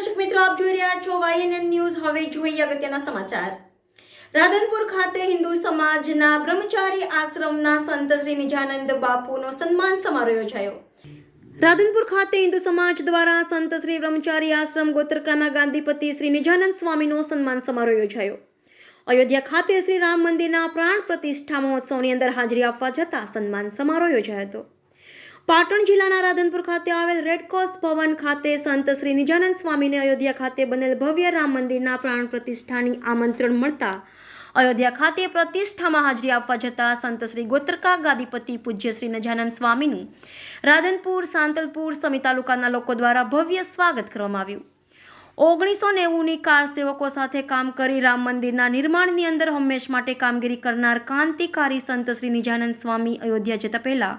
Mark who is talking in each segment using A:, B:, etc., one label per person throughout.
A: દર્શક મિત્રો, આપ જોઈ રહ્યા છો YNN ન્યૂઝ. હવે જોઈએ અગત્યના સમાચાર. રાધનપુર ખાતે હિન્દુ સમાજના બ્રહ્મચારી આશ્રમના સંત શ્રી નિજાનંદ બાપુનો સન્માન સમારોહ યોજાયો. રાધનપુર ખાતે હિન્દુ સમાજ દ્વારા સંત શ્રી બ્રહ્મચારી આશ્રમ ગોતરકાના ગાંધીપતિ શ્રી નિજાનંદ સ્વામીનો સન્માન સમારોહ યોજાયો. અયોધ્યા ખાતે શ્રી રામ મંદિરના પ્રાણ પ્રતિષ્ઠા મહોત્સવની અંદર હાજરી આપવા જતા સન્માન સમારોહ યોજાયો હતો. પાટણ જિલ્લાના રાધનપુર ખાતે આવેલ રેડક્રોસ ભવન ખાતે સંત શ્રી નિજાનંદ સ્વામીને અયોધ્યા ખાતે બનેલ ભવ્ય રામ મંદિરના પ્રાણ પ્રતિષ્ઠાની આમંત્રણ મળતા અયોધ્યા ખાતે પ્રતિષ્ઠામાં હાજરી આપવા જતા સંત શ્રી ગોત્રકા ગાદીપતિ પૂજ્ય શ્રી નિજાનંદ સ્વામીનું રાધનપુર, સાંતલપુર, સમી તાલુકાના લોકો દ્વારા ભવ્ય સ્વાગત કરવામાં આવ્યું. 1990ની કાર સેવકો સાથે કામ કરી રામ મંદિરના નિર્માણની અંદર હંમેશ માટે કામગીરી કરનાર ક્રાંતિકારી સંત શ્રી નિજાનંદ સ્વામી અયોધ્યા જતા પહેલા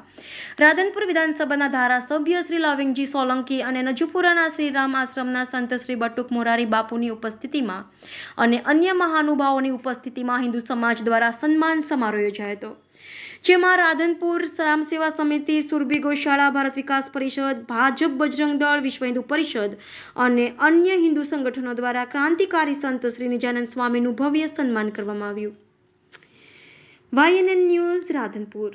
A: રાધનપુર વિધાનસભાના ધારાસભ્ય શ્રી લવિંગજી સોલંકી અને નજુપુરાના શ્રી રામ આશ્રમના સંત શ્રી બટુક મોરારી બાપુની ઉપસ્થિતિમાં અને અન્ય મહાનુભાવોની ઉપસ્થિતિમાં હિન્દુ સમાજ દ્વારા સન્માન સમારોહ યોજાયો હતો. જેમાં રાધનપુર રામ સેવા સમિતિ, સુરભી ગૌશાળા, ભારત વિકાસ પરિષદ, ભાજપ, બજરંગ દળ, વિશ્વ હિન્દુ પરિષદ અને અન્ય હિન્દુ સંગઠનો દ્વારા ક્રાંતિકારી સંત શ્રી નિજાનંદ સ્વામીનું ભવ્ય સન્માન કરવામાં આવ્યું. YNN news, Radhanpur.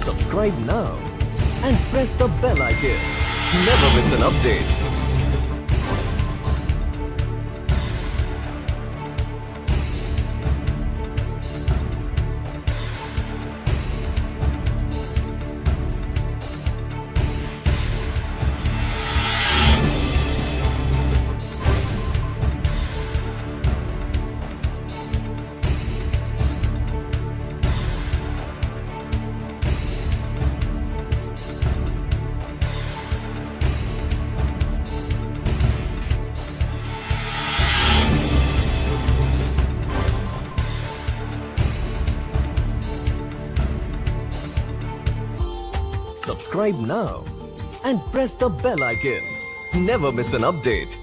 B: Subscribe now and press the bell icon. Never miss an update. Subscribe now and press the bell icon. Never miss an update.